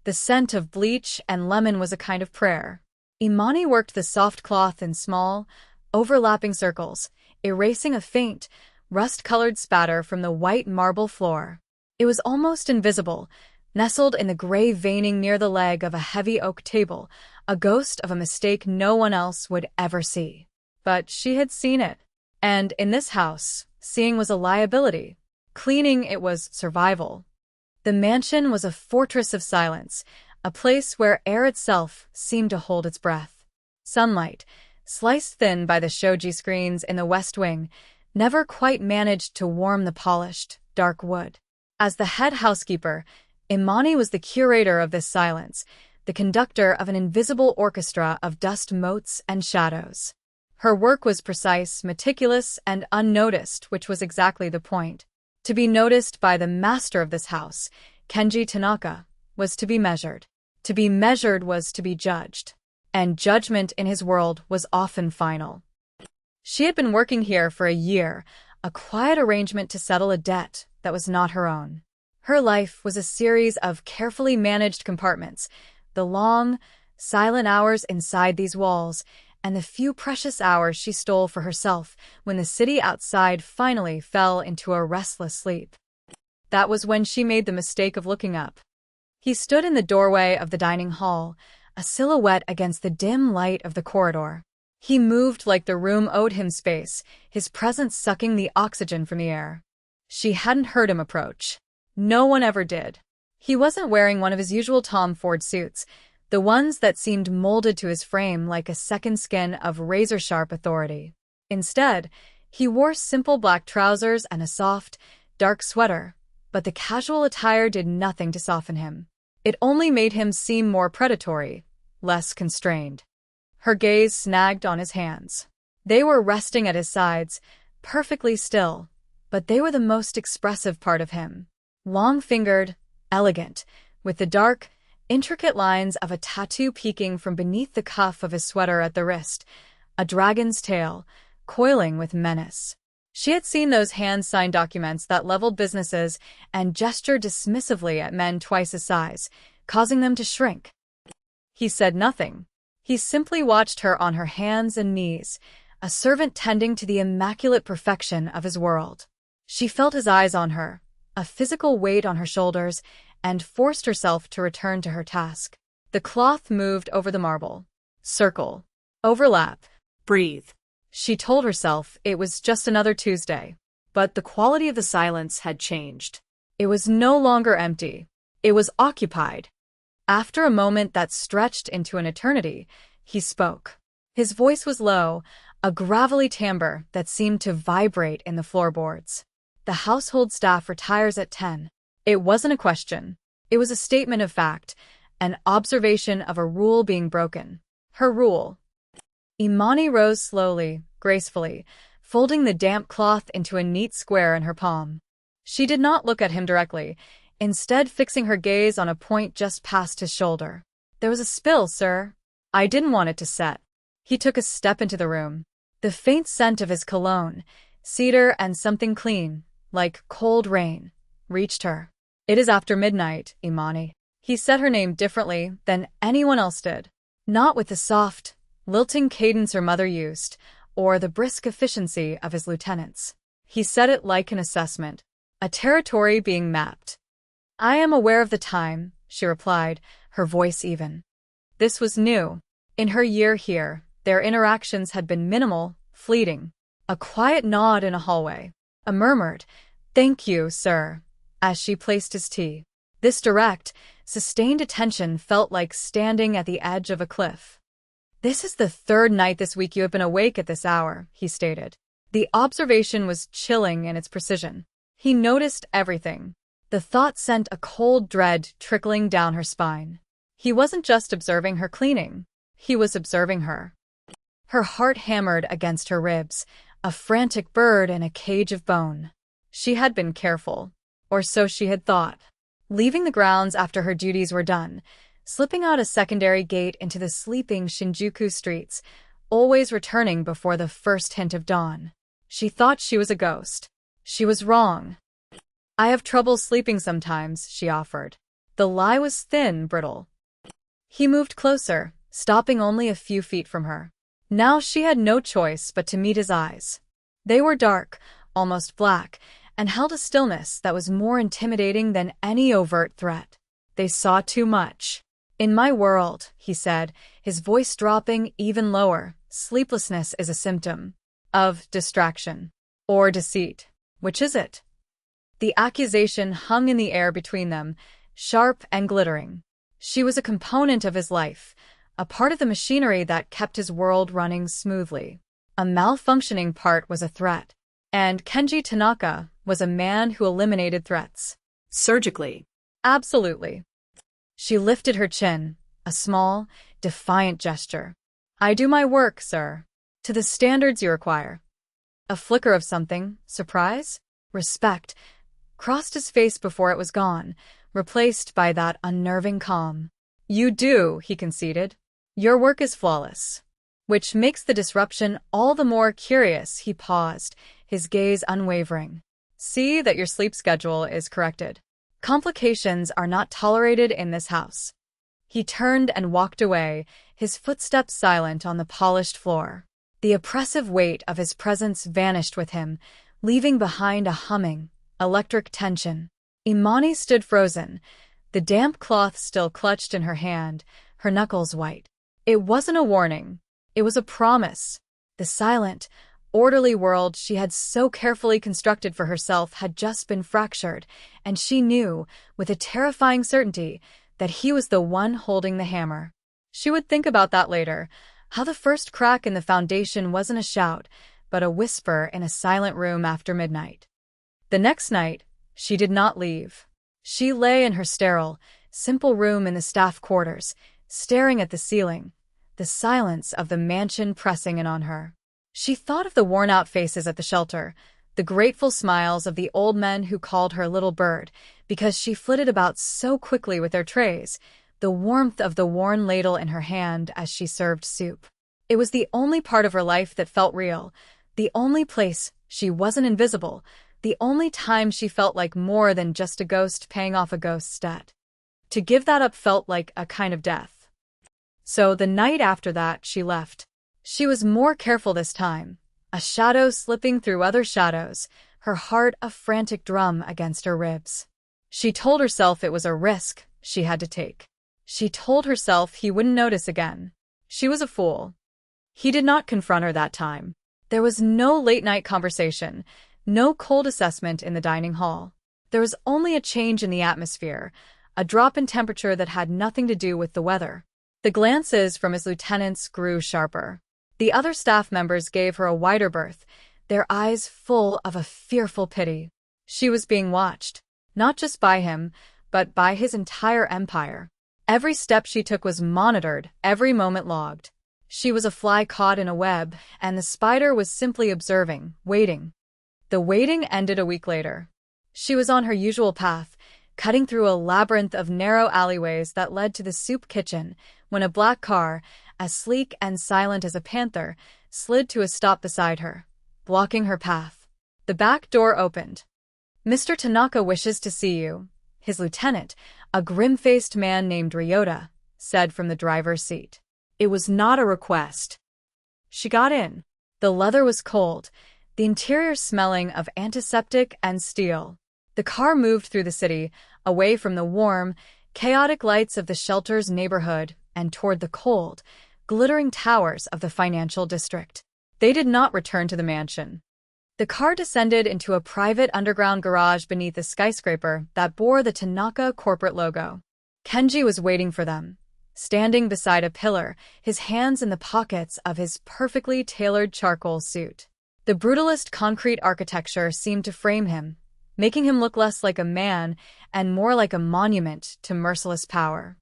The scent of bleach and lemon was a kind of prayer. Imani worked the soft cloth in small, overlapping circles, erasing a faint, rust-colored spatter from the white marble floor. It was almost invisible, nestled in the gray veining near the leg of a heavy oak table, a ghost of a mistake no one else would ever see. But she had seen it. And in this house, seeing was a liability. Cleaning it was survival. The mansion was a fortress of silence, a place where air itself seemed to hold its breath. Sunlight, sliced thin by the shoji screens in the west wing, never quite managed to warm the polished, dark wood. As the head housekeeper, Imani was the curator of this silence, the conductor of an invisible orchestra of dust motes and shadows. Her work was precise, meticulous, and unnoticed, which was exactly the point. To be noticed by the master of this house, Kenji Tanaka, was to be measured. To be measured was to be judged. And judgment in his world was often final. She had been working here for a year, a quiet arrangement to settle a debt that was not her own. Her life was a series of carefully managed compartments, the long, silent hours inside these walls, and the few precious hours she stole for herself when the city outside finally fell into a restless sleep. That was when she made the mistake of looking up. He stood in the doorway of the dining hall, a silhouette against the dim light of the corridor. He moved like the room owed him space, his presence sucking the oxygen from the air. She hadn't heard him approach. No one ever did. He wasn't wearing one of his usual Tom Ford suits, the ones that seemed molded to his frame like a second skin of razor-sharp authority. Instead, he wore simple black trousers and a soft, dark sweater, but the casual attire did nothing to soften him. It only made him seem more predatory, less constrained. Her gaze snagged on his hands. They were resting at his sides, perfectly still, but they were the most expressive part of him. Long-fingered, elegant, with the dark, intricate lines of a tattoo peeking from beneath the cuff of his sweater at the wrist, a dragon's tail, coiling with menace. She had seen those hands sign documents that leveled businesses and gestured dismissively at men twice his size, causing them to shrink. He said nothing. He simply watched her on her hands and knees, a servant tending to the immaculate perfection of his world. She felt his eyes on her, a physical weight on her shoulders, and forced herself to return to her task. The cloth moved over the marble. Circle. Overlap. Breathe. She told herself it was just another Tuesday. But the quality of the silence had changed. It was no longer empty. It was occupied. After a moment that stretched into an eternity, he spoke. His voice was low, a gravelly timbre that seemed to vibrate in the floorboards. The household staff retires at 10. It wasn't a question. It was a statement of fact, an observation of a rule being broken. Her rule. Imani rose slowly, gracefully, folding the damp cloth into a neat square in her palm. She did not look at him directly, instead fixing her gaze on a point just past his shoulder. "There was a spill, sir. I didn't want it to set." He took a step into the room. The faint scent of his cologne, cedar and something clean, like cold rain, reached her. "It is after midnight, Imani." He said her name differently than anyone else did. Not with the soft, lilting cadence her mother used, or the brisk efficiency of his lieutenants. He said it like an assessment, a territory being mapped. "I am aware of the time," she replied, her voice even. This was new. In her year here, their interactions had been minimal, fleeting. A quiet nod in a hallway. A murmured, "Thank you, sir," as she placed his tea. This direct, sustained attention felt like standing at the edge of a cliff. "This is the third night this week you have been awake at this hour," he stated. The observation was chilling in its precision. He noticed everything. The thought sent a cold dread trickling down her spine. He wasn't just observing her cleaning. He was observing her. Her heart hammered against her ribs, a frantic bird in a cage of bone. She had been careful, or so she had thought. Leaving the grounds after her duties were done, slipping out a secondary gate into the sleeping Shinjuku streets, always returning before the first hint of dawn. She thought she was a ghost. She was wrong. "I have trouble sleeping sometimes," she offered. The lie was thin, brittle. He moved closer, stopping only a few feet from her. Now she had no choice but to meet his eyes. They were dark, almost black, and held a stillness that was more intimidating than any overt threat. They saw too much. "In my world," he said, his voice dropping even lower, "sleeplessness is a symptom of distraction. Or deceit. Which is it?" The accusation hung in the air between them, sharp and glittering. She was a component of his life, a part of the machinery that kept his world running smoothly. A malfunctioning part was a threat, and Kenji Tanaka was a man who eliminated threats. Surgically. Absolutely. She lifted her chin, a small, defiant gesture. "I do my work, sir. To the standards you require." A flicker of something, surprise, respect, crossed his face before it was gone, replaced by that unnerving calm. "You do," he conceded. "Your work is flawless." Which makes the disruption all the more curious. He paused, his gaze unwavering. "See that your sleep schedule is corrected. Complications are not tolerated in this house." He turned and walked away, his footsteps silent on the polished floor. The oppressive weight of his presence vanished with him, leaving behind a humming, electric tension. Imani stood frozen, the damp cloth still clutched in her hand, her knuckles white. It wasn't a warning. It was a promise. The silent, orderly world she had so carefully constructed for herself had just been fractured, and she knew, with a terrifying certainty, that he was the one holding the hammer. She would think about that later, how the first crack in the foundation wasn't a shout, but a whisper in a silent room after midnight. The next night, she did not leave. She lay in her sterile, simple room in the staff quarters, staring at the ceiling, the silence of the mansion pressing in on her. She thought of the worn-out faces at the shelter, the grateful smiles of the old men who called her little bird because she flitted about so quickly with their trays, the warmth of the worn ladle in her hand as she served soup. It was the only part of her life that felt real, the only place she wasn't invisible, the only time she felt like more than just a ghost paying off a ghost's debt. To give that up felt like a kind of death. So the night after that, she left. She was more careful this time, a shadow slipping through other shadows, her heart a frantic drum against her ribs. She told herself it was a risk she had to take. She told herself he wouldn't notice again. She was a fool. He did not confront her that time. There was no late-night conversation, no cold assessment in the dining hall. There was only a change in the atmosphere, a drop in temperature that had nothing to do with the weather. The glances from his lieutenants grew sharper. The other staff members gave her a wider berth, their eyes full of a fearful pity. She was being watched, not just by him, but by his entire empire. Every step she took was monitored, every moment logged. She was a fly caught in a web, and the spider was simply observing, waiting. The waiting ended a week later. She was on her usual path, cutting through a labyrinth of narrow alleyways that led to the soup kitchen, when a black car, as sleek and silent as a panther, slid to a stop beside her, blocking her path. The back door opened. "Mr. Tanaka wishes to see you," his lieutenant, a grim-faced man named Ryota, said from the driver's seat. It was not a request. She got in. The leather was cold, the interior smelling of antiseptic and steel. The car moved through the city, away from the warm, chaotic lights of the shelter's neighborhood and toward the cold, glittering towers of the financial district. They did not return to the mansion. The car descended into a private underground garage beneath a skyscraper that bore the Tanaka corporate logo. Kenji was waiting for them, standing beside a pillar, his hands in the pockets of his perfectly tailored charcoal suit. The brutalist concrete architecture seemed to frame him, making him look less like a man and more like a monument to merciless power.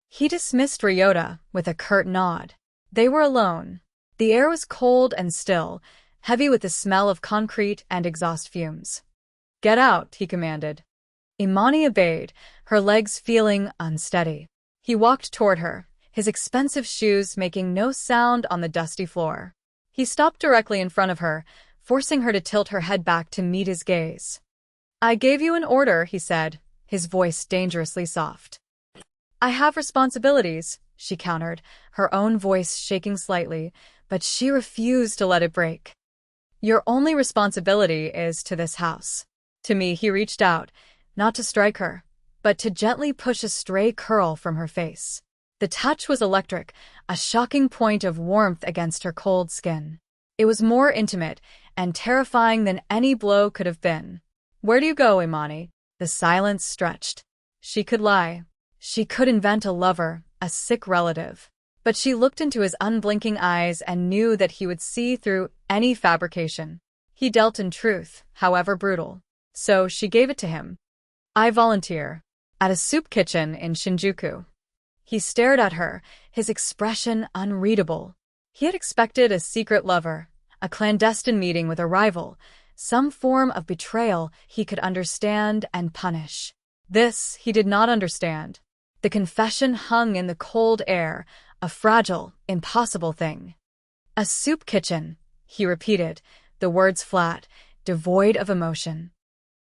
He dismissed Ryota with a curt nod. They were alone. The air was cold and still, heavy with the smell of concrete and exhaust fumes. "Get out," he commanded. Imani obeyed, her legs feeling unsteady. He walked toward her, his expensive shoes making no sound on the dusty floor. He stopped directly in front of her, forcing her to tilt her head back to meet his gaze. "I gave you an order," he said, his voice dangerously soft. I have responsibilities, she countered, her own voice shaking slightly, but she refused to let it break. Your only responsibility is to this house. To me, he reached out, not to strike her, but to gently push a stray curl from her face. The touch was electric, a shocking point of warmth against her cold skin. It was more intimate and terrifying than any blow could have been. Where do you go, Imani? The silence stretched. She could lie. She could invent a lover, a sick relative. But she looked into his unblinking eyes and knew that he would see through any fabrication. He dealt in truth, however brutal. So she gave it to him. I volunteer. At a soup kitchen in Shinjuku. He stared at her, his expression unreadable. He had expected a secret lover, a clandestine meeting with a rival, some form of betrayal he could understand and punish. This he did not understand. The confession hung in the cold air, a fragile, impossible thing. A soup kitchen, he repeated, the words flat, devoid of emotion.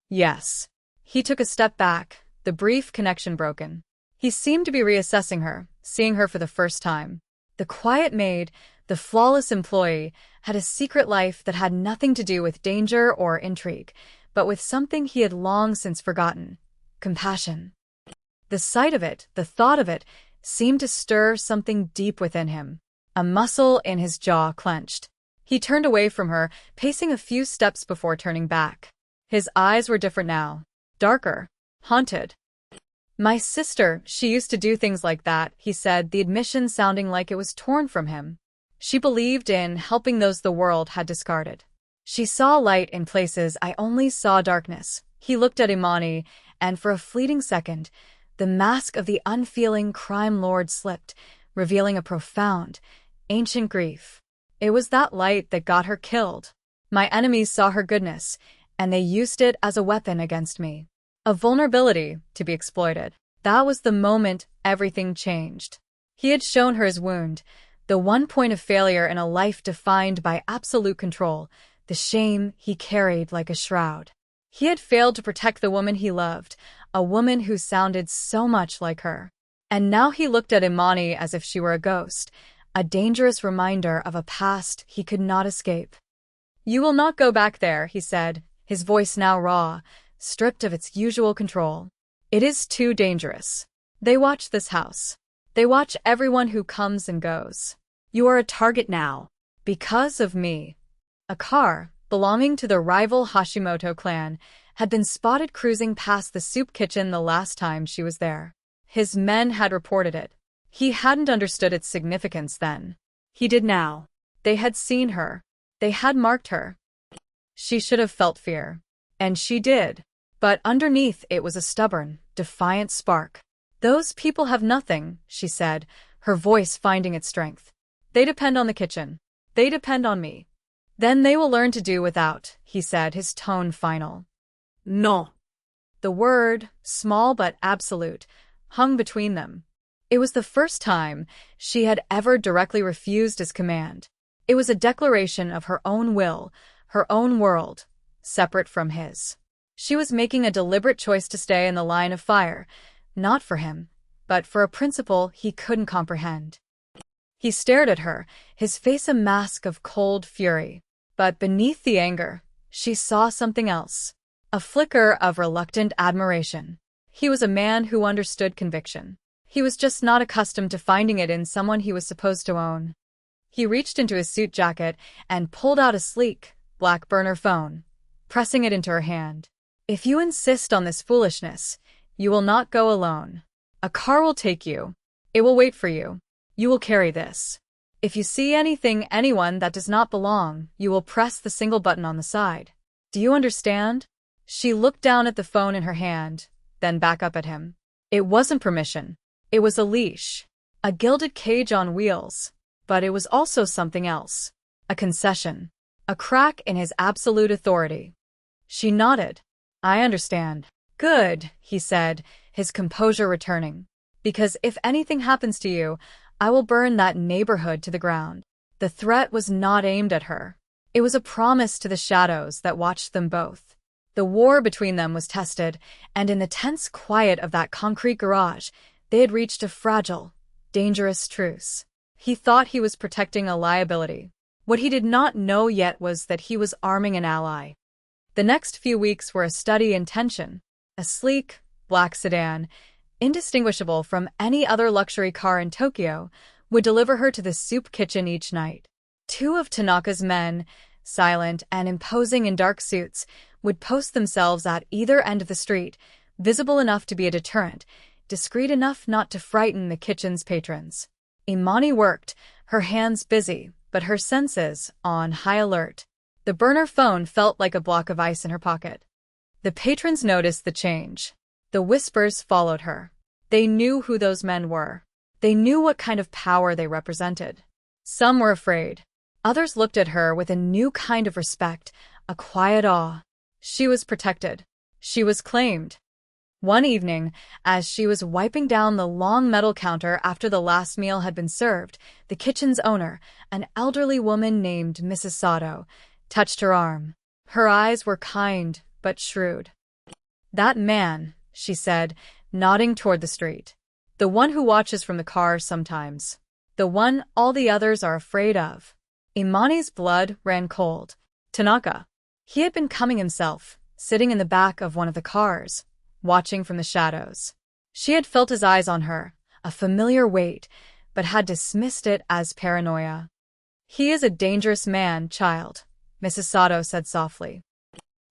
Yes. He took a step back, the brief connection broken. He seemed to be reassessing her, seeing her for the first time. The quiet maid, the flawless employee, had a secret life that had nothing to do with danger or intrigue, but with something he had long since forgotten: compassion. The sight of it, the thought of it, seemed to stir something deep within him. A muscle in his jaw clenched. He turned away from her, pacing a few steps before turning back. His eyes were different now. Darker. Haunted. My sister, she used to do things like that, he said, the admission sounding like it was torn from him. She believed in helping those the world had discarded. She saw light in places I only saw darkness. He looked at Imani, and for a fleeting second, the mask of the unfeeling crime lord slipped, revealing a profound, ancient grief. It was that light that got her killed. My enemies saw her goodness, and they used it as a weapon against me. A vulnerability to be exploited. That was the moment everything changed. He had shown her his wound, the one point of failure in a life defined by absolute control, the shame he carried like a shroud. He had failed to protect the woman he loved, a woman who sounded so much like her. And now he looked at Imani as if she were a ghost, a dangerous reminder of a past he could not escape. You will not go back there, he said, his voice now raw, stripped of its usual control. It is too dangerous. They watch this house. They watch everyone who comes and goes. You are a target now. Because of me. A car, belonging to the rival Hashimoto clan, had been spotted cruising past the soup kitchen the last time she was there. His men had reported it. He hadn't understood its significance then. He did now. They had seen her. They had marked her. She should have felt fear. And she did. But underneath it was a stubborn, defiant spark. Those people have nothing, she said, her voice finding its strength. They depend on the kitchen. They depend on me. Then they will learn to do without, he said, his tone final. No. The word, small but absolute, hung between them. It was the first time she had ever directly refused his command. It was a declaration of her own will, her own world, separate from his. She was making a deliberate choice to stay in the line of fire, not for him, but for a principle he couldn't comprehend. He stared at her, his face a mask of cold fury. But beneath the anger, she saw something else. A flicker of reluctant admiration. He was a man who understood conviction. He was just not accustomed to finding it in someone he was supposed to own. He reached into his suit jacket and pulled out a sleek, black burner phone, pressing it into her hand. If you insist on this foolishness, you will not go alone. A car will take you. It will wait for you. You will carry this. If you see anyone that does not belong, you will press the single button on the side. Do you understand? She looked down at the phone in her hand, then back up at him. It wasn't permission. It was a leash. A gilded cage on wheels. But it was also something else. A concession. A crack in his absolute authority. She nodded. I understand. Good, he said, his composure returning. Because if anything happens to you, I will burn that neighborhood to the ground. The threat was not aimed at her. It was a promise to the shadows that watched them both. The war between them was tested, and in the tense quiet of that concrete garage, they had reached a fragile, dangerous truce. He thought he was protecting a liability. What he did not know yet was that he was arming an ally. The next few weeks were a study in tension. A sleek, black sedan, indistinguishable from any other luxury car in Tokyo, would deliver her to the soup kitchen each night. Two of Tanaka's men, silent and imposing in dark suits, would post themselves at either end of the street, visible enough to be a deterrent, discreet enough not to frighten the kitchen's patrons. Imani worked, her hands busy, but her senses on high alert. The burner phone felt like a block of ice in her pocket. The patrons noticed the change. The whispers followed her. They knew who those men were. They knew what kind of power they represented. Some were afraid. Others looked at her with a new kind of respect, a quiet awe. She was protected. She was claimed. One evening, as she was wiping down the long metal counter after the last meal had been served, the kitchen's owner, an elderly woman named Mrs. Sato, touched her arm. Her eyes were kind but shrewd. "That man," she said, nodding toward the street. "The one who watches from the car sometimes. The one all the others are afraid of." Imani's blood ran cold. Tanaka. He had been coming himself, sitting in the back of one of the cars, watching from the shadows. She had felt his eyes on her, a familiar weight, but had dismissed it as paranoia. "He is a dangerous man, child," Mrs. Sato said softly.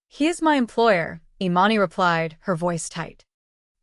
"He is my employer," Imani replied, her voice tight.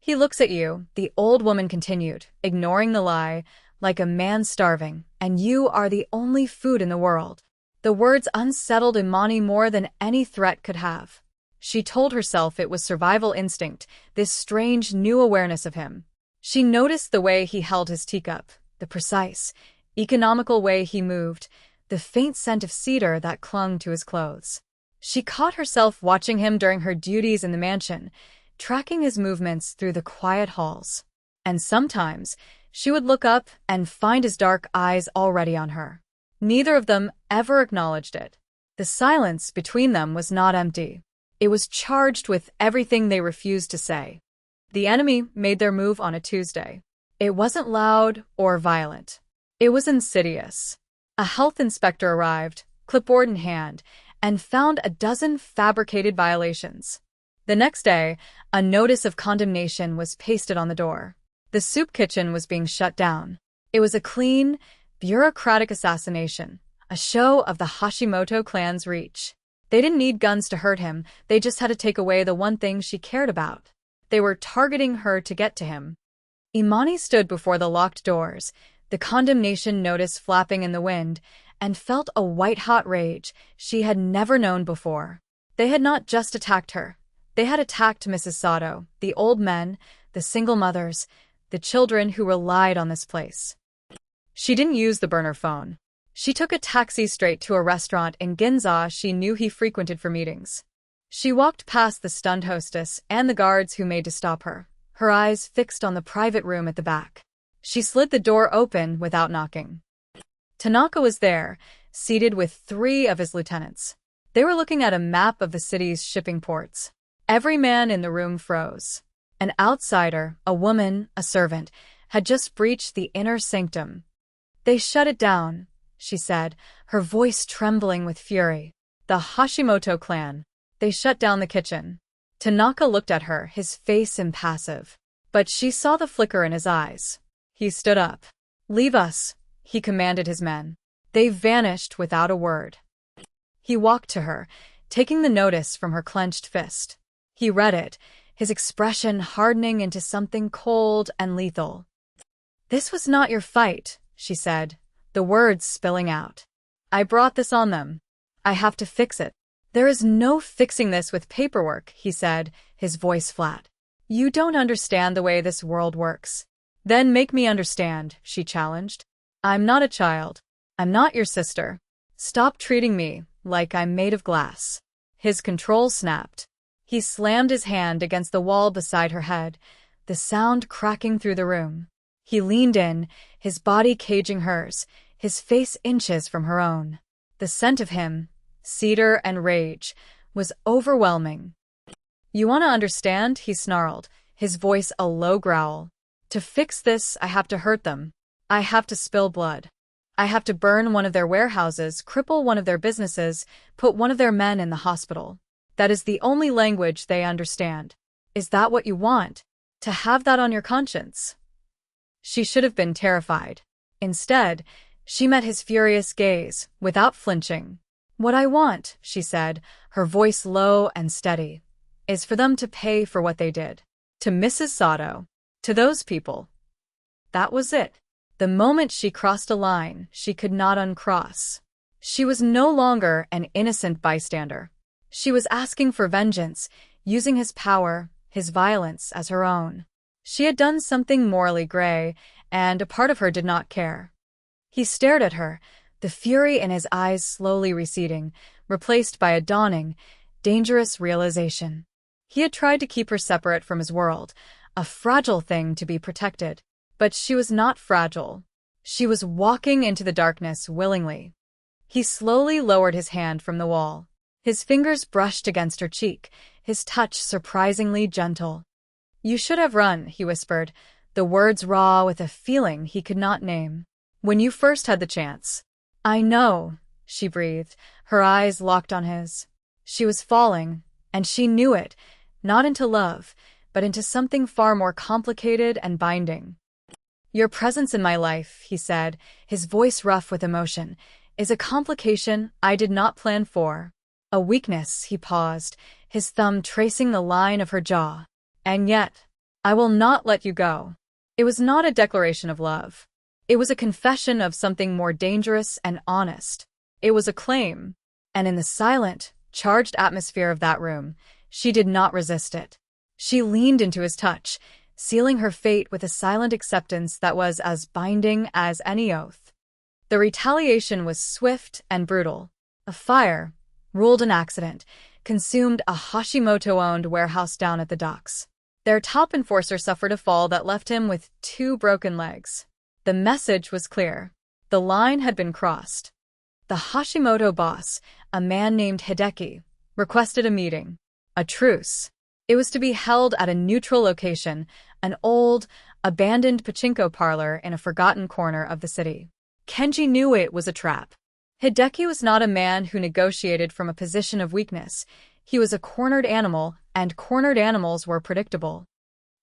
"He looks at you," the old woman continued, ignoring the lie, "like a man starving, and you are the only food in the world." The words unsettled Imani more than any threat could have. She told herself it was survival instinct, this strange new awareness of him. She noticed the way he held his teacup, the precise, economical way he moved, the faint scent of cedar that clung to his clothes. She caught herself watching him during her duties in the mansion, tracking his movements through the quiet halls. And sometimes, she would look up and find his dark eyes already on her. Neither of them ever acknowledged it. The silence between them was not empty. It was charged with everything they refused to say. The enemy made their move on a Tuesday. It wasn't loud or violent. It was insidious. A health inspector arrived, clipboard in hand, and found a dozen fabricated violations. The next day, a notice of condemnation was pasted on the door. The soup kitchen was being shut down. It was a clean, bureaucratic assassination, a show of the Hashimoto clan's reach. They didn't need guns to hurt him, they just had to take away the one thing she cared about. They were targeting her to get to him. Imani stood before the locked doors, the condemnation notice flapping in the wind, and felt a white-hot rage she had never known before. They had not just attacked her. They had attacked Mrs. Sato, the old men, the single mothers, the children who relied on this place. She didn't use the burner phone. She took a taxi straight to a restaurant in Ginza she knew he frequented for meetings. She walked past the stunned hostess and the guards who made to stop her, her eyes fixed on the private room at the back. She slid the door open without knocking. Tanaka was there, seated with 3 of his lieutenants. They were looking at a map of the city's shipping ports. Every man in the room froze. An outsider, a woman, a servant, had just breached the inner sanctum. "They shut it down," she said, her voice trembling with fury. "The Hashimoto clan. They shut down the kitchen." Tanaka looked at her, his face impassive. But she saw the flicker in his eyes. He stood up. "Leave us," he commanded his men. They vanished without a word. He walked to her, taking the notice from her clenched fist. He read it, his expression hardening into something cold and lethal. "This was not your fight," she said, the words spilling out. "I brought this on them. I have to fix it." "There is no fixing this with paperwork," he said, his voice flat. "You don't understand the way this world works." "Then make me understand," she challenged. "I'm not a child. I'm not your sister. Stop treating me like I'm made of glass." His control snapped. He slammed his hand against the wall beside her head, the sound cracking through the room. He leaned in, his body caging hers, his face inches from her own. The scent of him, cedar and rage, was overwhelming. You want to understand? He snarled, his voice a low growl. To fix this, I have to hurt them. I have to spill blood. I have to burn one of their warehouses, cripple one of their businesses, put one of their men in the hospital. That is the only language they understand. Is that what you want? To have that on your conscience? She should have been terrified. Instead, she met his furious gaze, without flinching. What I want, she said, her voice low and steady, is for them to pay for what they did. To Mrs. Sato. To those people. That was it. The moment she crossed a line, she could not uncross. She was no longer an innocent bystander. She was asking for vengeance, using his power, his violence as her own. She had done something morally gray, and a part of her did not care. He stared at her, the fury in his eyes slowly receding, replaced by a dawning, dangerous realization. He had tried to keep her separate from his world, a fragile thing to be protected. But she was not fragile. She was walking into the darkness willingly. He slowly lowered his hand from the wall. His fingers brushed against her cheek, his touch surprisingly gentle. You should have run, he whispered, the words raw with a feeling he could not name. When you first had the chance. I know, she breathed, her eyes locked on his. She was falling, and she knew it, not into love, but into something far more complicated and binding. Your presence in my life, he said, his voice rough with emotion, is a complication I did not plan for. A weakness, he paused, his thumb tracing the line of her jaw. And yet, I will not let you go. It was not a declaration of love. It was a confession of something more dangerous and honest. It was a claim. And in the silent, charged atmosphere of that room, she did not resist it. She leaned into his touch, sealing her fate with a silent acceptance that was as binding as any oath. The retaliation was swift and brutal. A fire, ruled an accident, consumed a Hashimoto-owned warehouse down at the docks. Their top enforcer suffered a fall that left him with 2 broken legs. The message was clear. The line had been crossed. The Hashimoto boss, a man named Hideki, requested a meeting. A truce. It was to be held at a neutral location, an old, abandoned pachinko parlor in a forgotten corner of the city. Kenji knew it was a trap. Hideki was not a man who negotiated from a position of weakness. He was a cornered animal, and cornered animals were predictable.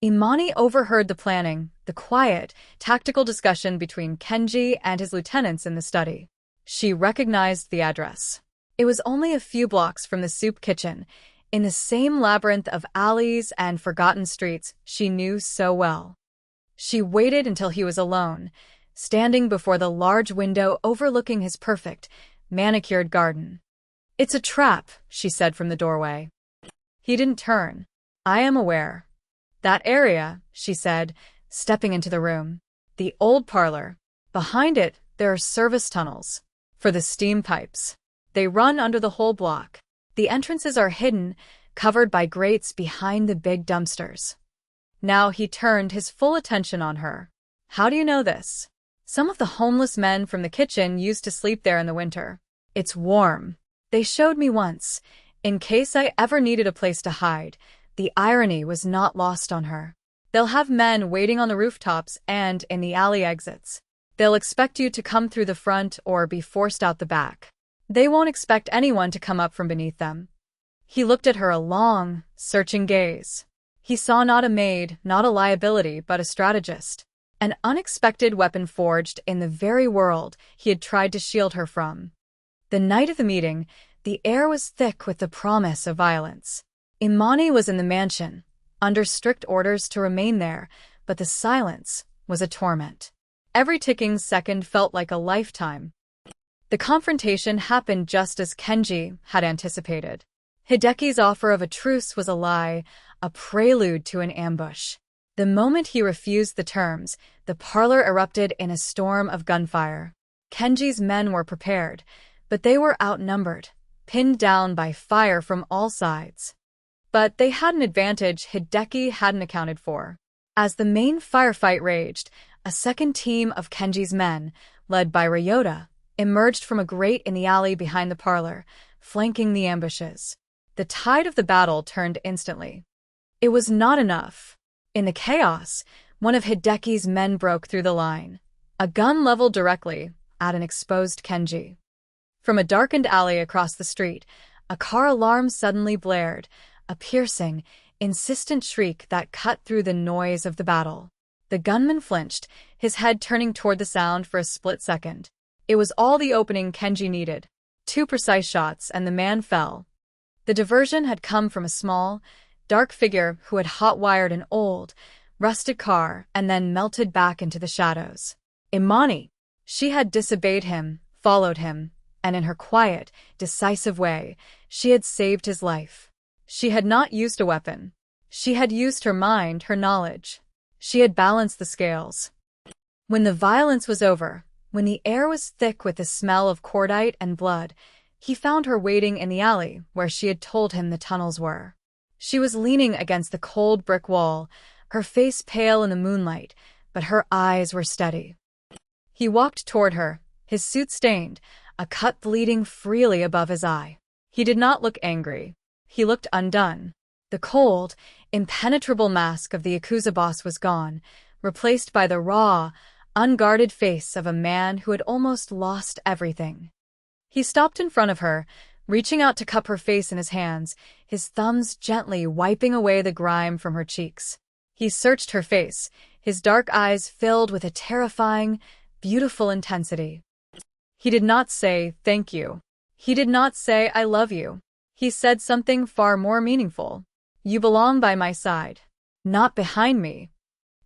Imani overheard the planning, the quiet, tactical discussion between Kenji and his lieutenants in the study. She recognized the address. It was only a few blocks from the soup kitchen, in the same labyrinth of alleys and forgotten streets she knew so well. She waited until he was alone, standing before the large window overlooking his perfect, manicured garden. It's a trap, she said from the doorway. He didn't turn. I am aware. That area, she said, stepping into the room. The old parlor. Behind it, there are service tunnels. For the steam pipes. They run under the whole block. The entrances are hidden, covered by grates behind the big dumpsters. Now he turned his full attention on her. How do you know this? Some of the homeless men from the kitchen used to sleep there in the winter. It's warm. They showed me once, in case I ever needed a place to hide. The irony was not lost on her. They'll have men waiting on the rooftops and in the alley exits. They'll expect you to come through the front or be forced out the back. They won't expect anyone to come up from beneath them. He looked at her a long, searching gaze. He saw not a maid, not a liability, but a strategist. An unexpected weapon forged in the very world he had tried to shield her from. The night of the meeting, the air was thick with the promise of violence. Imani was in the mansion, under strict orders to remain there, but the silence was a torment. Every ticking second felt like a lifetime. The confrontation happened just as Kenji had anticipated. Hideki's offer of a truce was a lie, a prelude to an ambush. The moment he refused the terms, the parlor erupted in a storm of gunfire. Kenji's men were prepared, but they were outnumbered, pinned down by fire from all sides. But they had an advantage Hideki hadn't accounted for. As the main firefight raged, a second team of Kenji's men, led by Ryota, emerged from a grate in the alley behind the parlor, flanking the ambushes. The tide of the battle turned instantly. It was not enough. In the chaos, one of Hideki's men broke through the line, a gun leveled directly at an exposed Kenji. From a darkened alley across the street, a car alarm suddenly blared, a piercing, insistent shriek that cut through the noise of the battle. The gunman flinched, his head turning toward the sound for a split second. It was all the opening Kenji needed. 2 precise shots and the man fell. The diversion had come from a small, dark figure who had hot-wired an old, rusted car and then melted back into the shadows. Imani. She had disobeyed him, followed him, and in her quiet, decisive way, she had saved his life. She had not used a weapon. She had used her mind, her knowledge. She had balanced the scales. When the violence was over, when the air was thick with the smell of cordite and blood, he found her waiting in the alley where she had told him the tunnels were. She was leaning against the cold brick wall, her face pale in the moonlight, but her eyes were steady. He walked toward her, his suit stained, a cut bleeding freely above his eye. He did not look angry. He looked undone. The cold, impenetrable mask of the Yakuza boss was gone, replaced by the raw, unguarded face of a man who had almost lost everything. He stopped in front of her, reaching out to cup her face in his hands, his thumbs gently wiping away the grime from her cheeks. He searched her face, his dark eyes filled with a terrifying, beautiful intensity. He did not say, "Thank you." He did not say, "I love you." He said something far more meaningful. "You belong by my side, not behind me."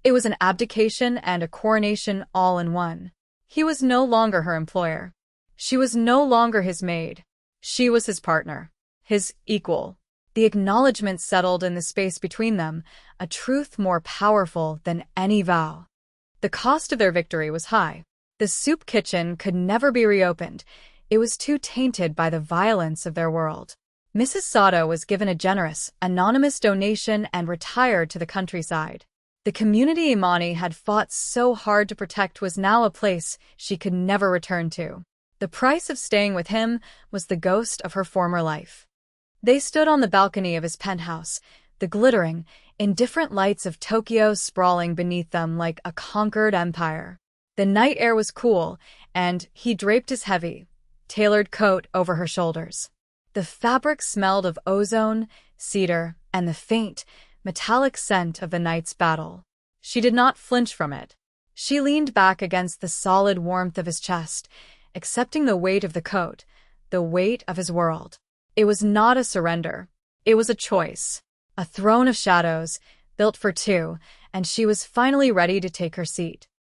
It was an abdication and a coronation all in one. He was no longer her employer. She was no longer his maid. She was his partner, his equal. The acknowledgement settled in the space between them, a truth more powerful than any vow. The cost of their victory was high. The soup kitchen could never be reopened. It was too tainted by the violence of their world. Mrs. Sato was given a generous, anonymous donation and retired to the countryside. The community Imani had fought so hard to protect was now a place she could never return to. The price of staying with him was the ghost of her former life. They stood on the balcony of his penthouse, the glittering, indifferent lights of Tokyo sprawling beneath them like a conquered empire. The night air was cool, and he draped his heavy, tailored coat over her shoulders. The fabric smelled of ozone, cedar, and the faint, metallic scent of the night's battle. She did not flinch from it. She leaned back against the solid warmth of his chest, accepting the weight of the coat, the weight of his world. It was not a surrender. It was a choice. A throne of shadows, built for two, and she was finally ready to take her seat.